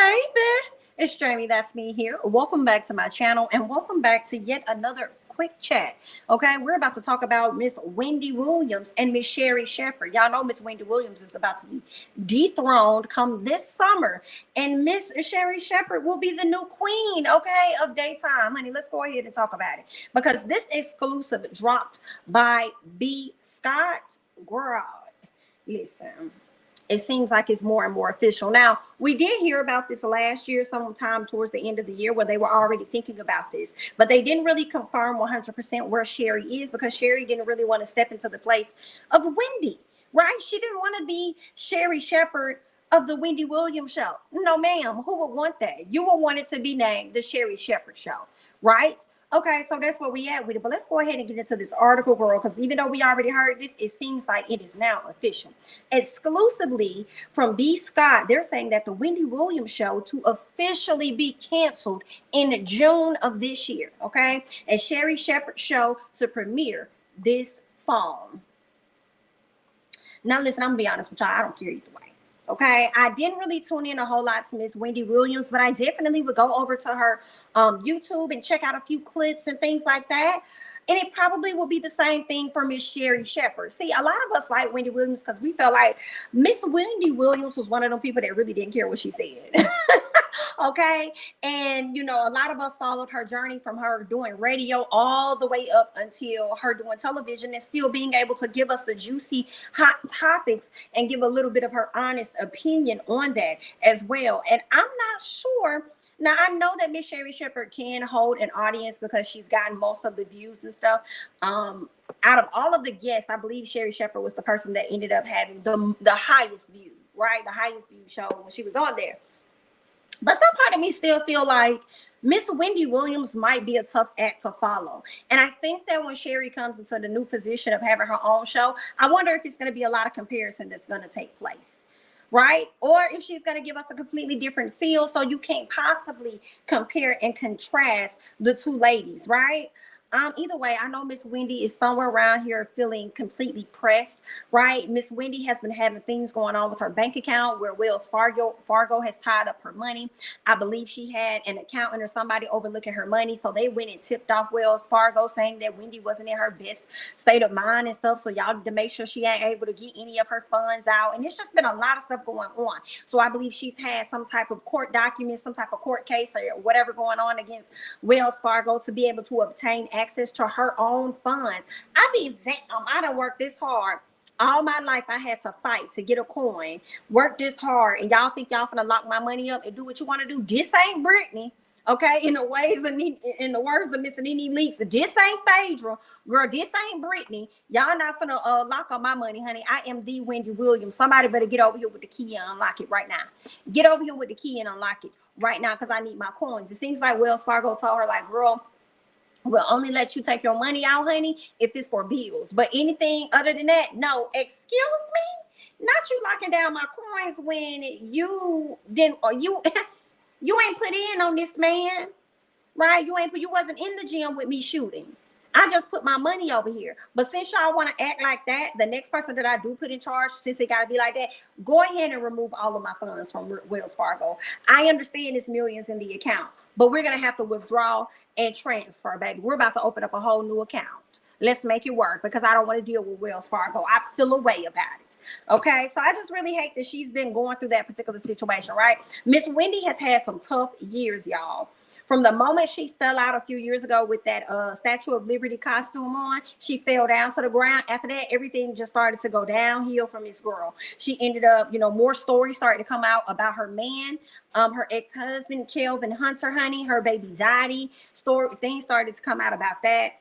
baby. It's Jamie, that's me here. Welcome back to my channel and welcome back to yet another quick chat. Okay, we're about to talk about Miss Wendy Williams and Miss Sherri Shepherd. Y'all know Miss Wendy Williams is about to be dethroned come this summer, and Miss Sherri Shepherd will be the new queen, okay, of daytime. Honey, let's go ahead and talk about it because this exclusive dropped by B. Scott. Girl, listen. It seems like it's more and more official. Now, we did hear about this last year, sometime towards the end of the year, where they were already thinking about this, but they didn't really confirm 100% where Sherri is because Sherri didn't really want to step into the place of Wendy, right? She didn't want to be Sherri Shepherd of the Wendy Williams show. No, ma'am, who would want that? You would want it to be named the Sherri Shepherd show, right? Okay, so that's where we at with it. But let's go ahead and get into this article, girl, because even though we already heard this, it seems like it is now official. Exclusively from B. Scott, they're saying that the Wendy Williams show to officially be canceled in June of this year, okay? And Sherri Shepherd show to premiere this fall. Now, listen, I'm going to be honest with y'all. I don't care either way. Okay, I didn't really tune in a whole lot to Miss Wendy Williams, but I definitely would go over to her YouTube and check out a few clips and things like that. And it probably will be the same thing for Miss Sherri Shepherd. See, a lot of us like Wendy Williams because we felt like Miss Wendy Williams was one of them people that really didn't care what she said. Okay, and you know, a lot of us followed her journey from her doing radio all the way up until her doing television and still being able to give us the juicy hot topics and give a little bit of her honest opinion on that as well. And I'm not sure. Now, I know that Miss Sherri Shepherd can hold an audience because she's gotten most of the views and stuff. Out of all of the guests, I believe Sherri Shepherd was the person that ended up having the highest view, right? The highest view show when she was on there. But some part of me still feel like Miss Wendy Williams might be a tough act to follow. And I think that when Sherri comes into the new position of having her own show, I wonder if it's going to be a lot of comparison that's going to take place, right? Or if she's going to give us a completely different feel, so you can't possibly compare and contrast the two ladies, right? Either way, I know Miss Wendy is somewhere around here feeling completely pressed, right? Miss Wendy has been having things going on with her bank account where Wells Fargo has tied up her money. I believe she had an accountant or somebody overlooking her money, so they went and tipped off Wells Fargo saying that Wendy wasn't in her best state of mind and stuff, so y'all need to make sure she ain't able to get any of her funds out. And it's just been a lot of stuff going on. So I believe she's had some type of court documents, some type of court case or whatever going on against Wells Fargo to be able to obtain access to her own funds. I mean, I done worked this hard all my life. I had to fight to get a coin, work this hard, and y'all think y'all finna lock my money up and do what you want to do? This ain't Britney, okay? In the words of Miss Nene Leaks, this ain't Phaedra, girl. This ain't Britney. Y'all not finna lock up my money, honey. I am the Wendy Williams. Somebody better get over here with the key and unlock it right now. Get over here with the key and unlock it right now because I need my coins. It seems like Wells Fargo told her, like, girl, we'll only let you take your money out, honey, if it's for bills. But anything other than that, no. Excuse me? Not you locking down my coins when you didn't, or you ain't put in on this, man, right? You wasn't in the gym with me shooting. I just put my money over here. But since y'all want to act like that, the next person that I do put in charge, since it got to be like that, go ahead and remove all of my funds from Wells Fargo. I understand it's millions in the account, but we're going to have to withdraw and transfer, baby. We're about to open up a whole new account. Let's make it work because I don't want to deal with Wells Fargo. I feel a way about it. Okay, so I just really hate that she's been going through that particular situation, right? Miss Wendy has had some tough years, y'all. From the moment she fell out a few years ago with that Statue of Liberty costume on, she fell down to the ground. After that, everything just started to go downhill from this girl. She ended up, you know, more stories started to come out about her man, her ex-husband, Kelvin Hunter, honey, her baby Dottie. Things started to come out about that.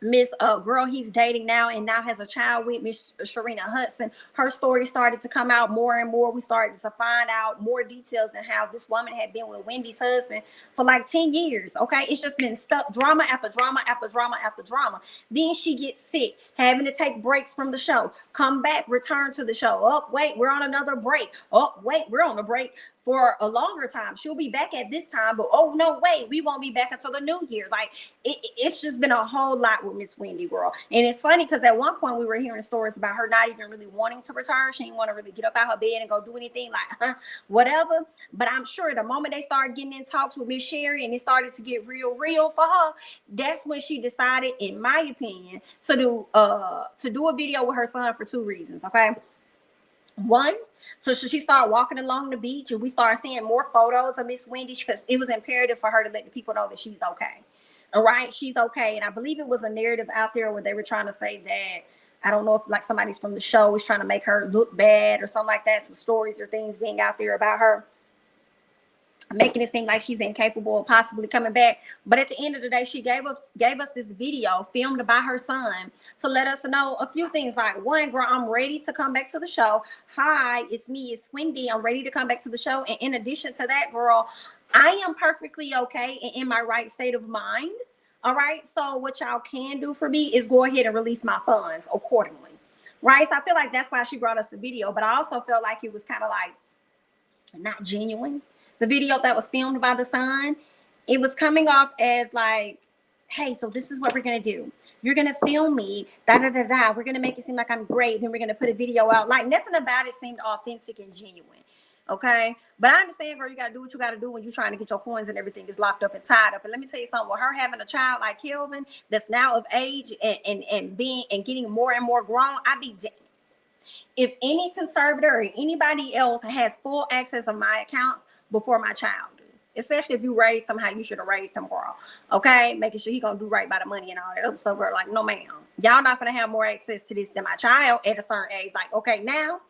Miss girl he's dating now and now has a child with, Miss Sharina Hudson. Her story started to come out more and more. We started to find out more details and how this woman had been with Wendy's husband for like 10 years. Okay, it's just been stuck, drama after drama after drama after drama. Then she gets sick, having to take breaks from the show, come back, return to the show. Oh wait, we're on another break. Oh wait, we're on a break for a longer time. She'll be back at this time, but oh no, wait, we won't be back until the new year. Like it's just been a whole lot with Miss Wendy, girl. And it's funny because at one point we were hearing stories about her not even really wanting to retire. She didn't want to really get up out her bed and go do anything, like whatever. But I'm sure the moment they started getting in talks with Miss Sherri and it started to get real for her, that's when she decided, in my opinion, to do a video with her son for 2 reasons. Okay. One, so she started walking along the beach and we started seeing more photos of Miss Wendy because it was imperative for her to let the people know that she's okay. All right, she's okay. And I believe it was a narrative out there where they were trying to say that, I don't know if like somebody's from the show was trying to make her look bad or something like that. Some stories or things being out there about her, making it seem like she's incapable of possibly coming back. But at the end of the day, she gave us this video filmed by her son to let us know a few things. Like, one, girl, I'm ready to come back to the show. Hi, it's me, it's Wendy. I'm ready to come back to the show. And in addition to that, girl, I am perfectly okay and in my right state of mind. All right. So what y'all can do for me is go ahead and release my funds accordingly. Right. So I feel like that's why she brought us the video. But I also felt like it was kind of like not genuine. The video that was filmed by the son, it was coming off as like, hey, so this is what we're going to do. You're going to film me, We're going to make it seem like I'm great. Then we're going to put a video out. Like, nothing about it seemed authentic and genuine. Okay. But I understand, girl, you got to do what you got to do when you're trying to get your coins and everything is locked up and tied up. And let me tell you something, with her having a child like Kelvin that's now of age and getting more and more grown, I be damned if any conservator or anybody else has full access of my accounts before my child do. Especially if you raised him how you should have raised him, girl. Okay, making sure he gonna do right by the money and all that other stuff. Girl, like, no ma'am, y'all not gonna have more access to this than my child at a certain age. Like, okay, now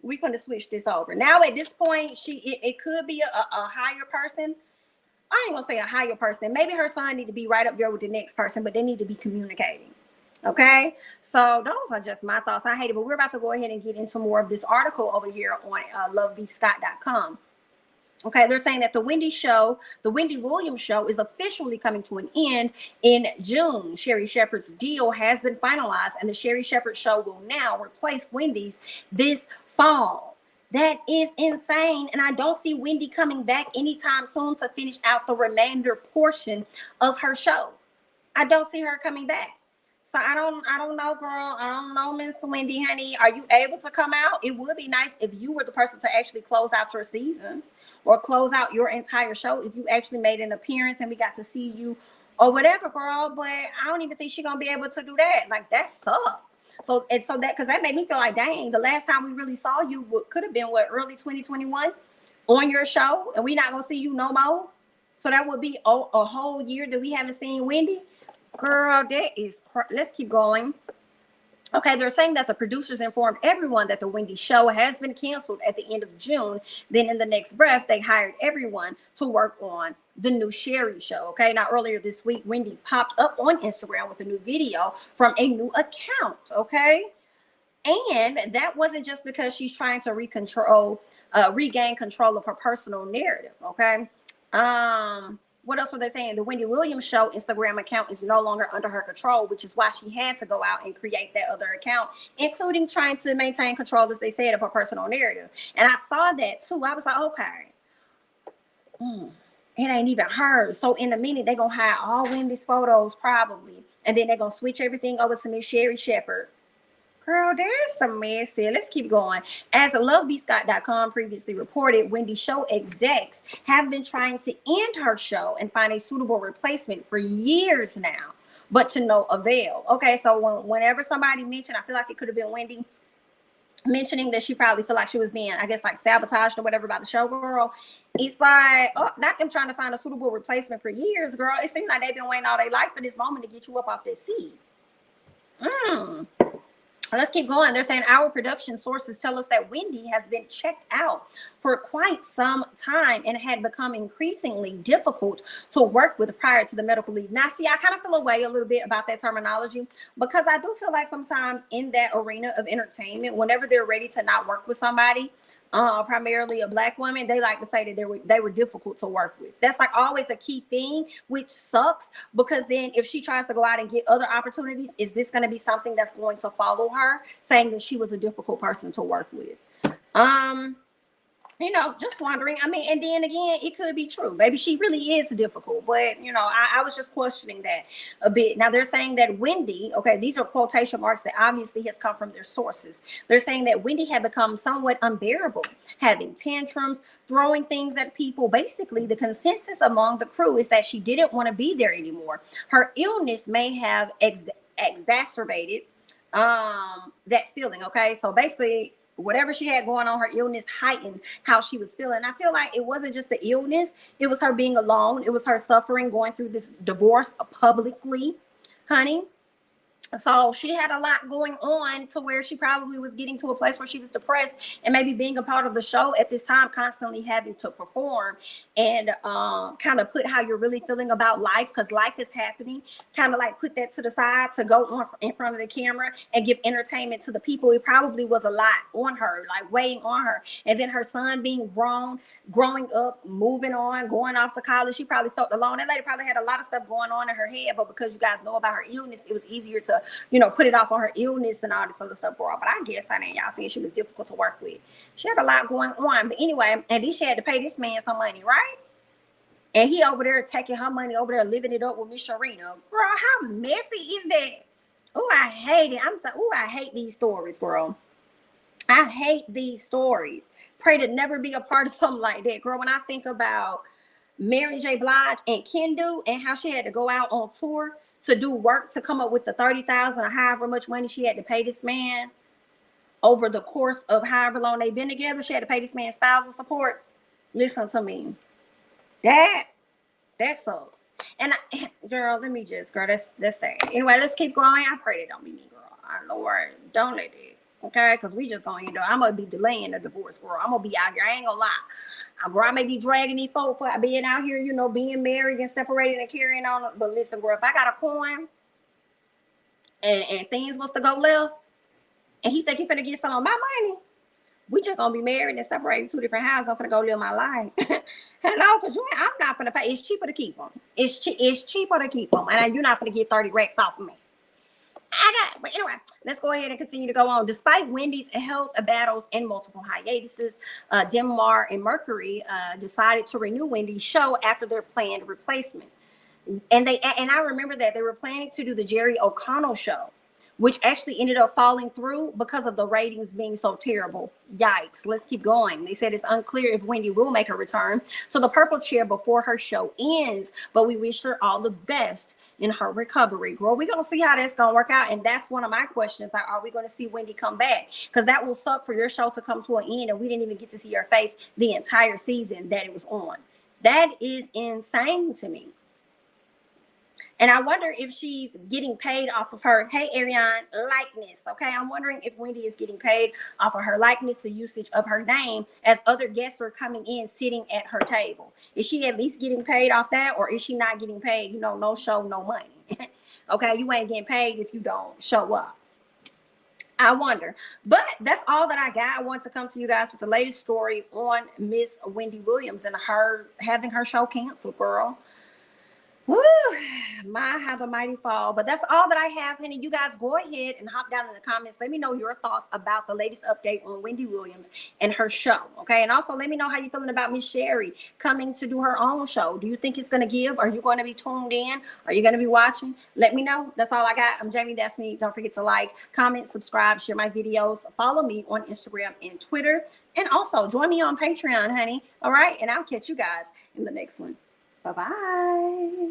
we're gonna switch this over. Now at this point, it could be a higher person. I ain't gonna say a higher person. Maybe her son need to be right up there with the next person, but they need to be communicating. Okay, so those are just my thoughts. I hate it, but we're about to go ahead and get into more of this article over here on lovebscott.com. Okay, they're saying that the Wendy Williams show is officially coming to an end in June. Sherri Shepherd's deal has been finalized, and the Sherri Shepherd show will now replace Wendy's this fall. That is insane, and I don't see Wendy coming back anytime soon to finish out the remainder portion of her show. I don't see her coming back. So I don't know, girl. I don't know, Miss Wendy, honey. Are you able to come out? It would be nice if you were the person to actually close out your season or close out your entire show. If you actually made an appearance and we got to see you or whatever, girl. But I don't even think she's gonna be able to do that. Like, that sucks. So that, because that made me feel like, dang, the last time we really saw you could have been early 2021 on your show, and we're not gonna see you no more. So that would be a whole year that we haven't seen Wendy. Girl, that is, let's keep going. Okay, they're saying that the producers informed everyone that the Wendy show has been canceled at the end of June. Then in the next breath, they hired everyone to work on the new Sherri show. Okay, now earlier this week, Wendy popped up on Instagram with a new video from a new account. Okay, and that wasn't just because she's trying to regain control of her personal narrative. Okay, what else are they saying? The Wendy Williams show Instagram account is no longer under her control, which is why she had to go out and create that other account, including trying to maintain control, as they said, of her personal narrative. And I saw that too. I was like, okay, it ain't even her. So in a minute, they're going to hide all Wendy's photos probably. And then they're going to switch everything over to Miss Sherri Shepherd. Girl, there's some mess there. Let's keep going. As lovebscott.com previously reported, Wendy show execs have been trying to end her show and find a suitable replacement for years now, but to no avail. Okay, so whenever somebody mentioned, I feel like it could have been Wendy mentioning that she probably felt like she was being, I guess, like sabotaged or whatever by the show, girl. It's like, oh, not them trying to find a suitable replacement for years, girl. It seems like they've been waiting all their life for this moment to get you up off that seat. Let's keep going. They're saying our production sources tell us that Wendy has been checked out for quite some time and had become increasingly difficult to work with prior to the medical leave. Now, see, I kind of feel a way a little bit about that terminology, because I do feel like sometimes in that arena of entertainment, whenever they're ready to not work with somebody, primarily a Black woman, they like to say that they were difficult to work with. That's like always a key thing, which sucks, because then if she tries to go out and get other opportunities, is this going to be something that's going to follow her, saying that she was a difficult person to work with? You know, just wondering. I mean, and then again, it could be true. Maybe she really is difficult, but you know, I was just questioning that a bit. Now they're saying that Wendy, okay, these are quotation marks that obviously has come from their sources. They're saying that Wendy had become somewhat unbearable, having tantrums, throwing things at people. Basically, the consensus among the crew is that she didn't want to be there anymore. Her illness may have exacerbated that feeling. Okay, so basically whatever she had going on, her illness heightened how she was feeling. I feel like it wasn't just the illness, it was her being alone, it was her suffering, going through this divorce publicly, honey. So she had a lot going on to where she probably was getting to a place where she was depressed, and maybe being a part of the show at this time, constantly having to perform and kind of put how you're really feeling about life, because life is happening, kind of like put that to the side to go on in front of the camera and give entertainment to the people. It probably was a lot on her, like weighing on her. And then her son being grown, growing up, moving on, going off to college, she probably felt alone. That lady probably had a lot of stuff going on in her head, but because you guys know about her illness, it was easier to, you know, put it off on her illness and all this other stuff, girl. But I guess, honey, y'all see, she was difficult to work with. She had a lot going on. But anyway, at least she had to pay this man some money, right? And he over there taking her money over there, living it up with Miss Sharina. Girl, how messy is that? Oh, I hate it. I hate these stories, girl. I hate these stories. Pray to never be a part of something like that, girl. When I think about Mary J. Blige and Kendu and how she had to go out on tour to do work to come up with the $30,000 or however much money she had to pay this man over the course of however long they've been together. She had to pay this man spousal support. Listen to me. That sucks. And girl, let me just, girl, that's sad. Anyway, let's keep going. I pray that don't be me, girl. Lord, don't let it. Okay, because we just going, you know, I'm gonna be delaying the divorce, girl. I'm gonna be out here. I ain't gonna lie. Girl, I may be dragging these folks for being out here, you know, being married and separated and carrying on. But listen, girl, if I got a coin and things was to go left, and he think he finna get some of my money, we just gonna be married and separated in 2 different houses. I'm finna go live my life. Hello, because I'm not finna pay. It's cheaper to keep them. It's cheaper to keep them, and you're not finna get 30 racks off of me. But anyway, let's go ahead and continue to go on. Despite Wendy's health battles and multiple hiatuses, Denmark and Mercury decided to renew Wendy's show after their planned replacement. And I remember that they were planning to do the Jerry O'Connell show, which actually ended up falling through because of the ratings being so terrible. Yikes. Let's keep going. They said it's unclear if Wendy will make a return to the purple chair before her show ends, but we wish her all the best in her recovery. Girl, we're going to see how that's going to work out. And that's one of my questions. Like, are we going to see Wendy come back? Because that will suck for your show to come to an end and we didn't even get to see her face the entire season that it was on. That is insane to me. And I wonder if she's getting paid off of her, hey, Ariane, likeness. Okay, I'm wondering if Wendy is getting paid off of her likeness, the usage of her name, as other guests are coming in, sitting at her table. Is she at least getting paid off that, or is she not getting paid? You know, no show, no money. Okay, you ain't getting paid if you don't show up. I wonder. But that's all that I got. I want to come to you guys with the latest story on Miss Wendy Williams and her having her show canceled, girl. Woo, how the mighty fall. But that's all that I have, honey. You guys go ahead and hop down in the comments. Let me know your thoughts about the latest update on Wendy Williams and her show. Okay. And also let me know how you're feeling about Miss Sherri coming to do her own show. Do you think it's going to give? Are you going to be tuned in? Are you going to be watching? Let me know. That's all I got. I'm Jamie. That's me. Don't forget to like, comment, subscribe, share my videos. Follow me on Instagram and Twitter. And also join me on Patreon, honey. All right. And I'll catch you guys in the next one. Bye-bye.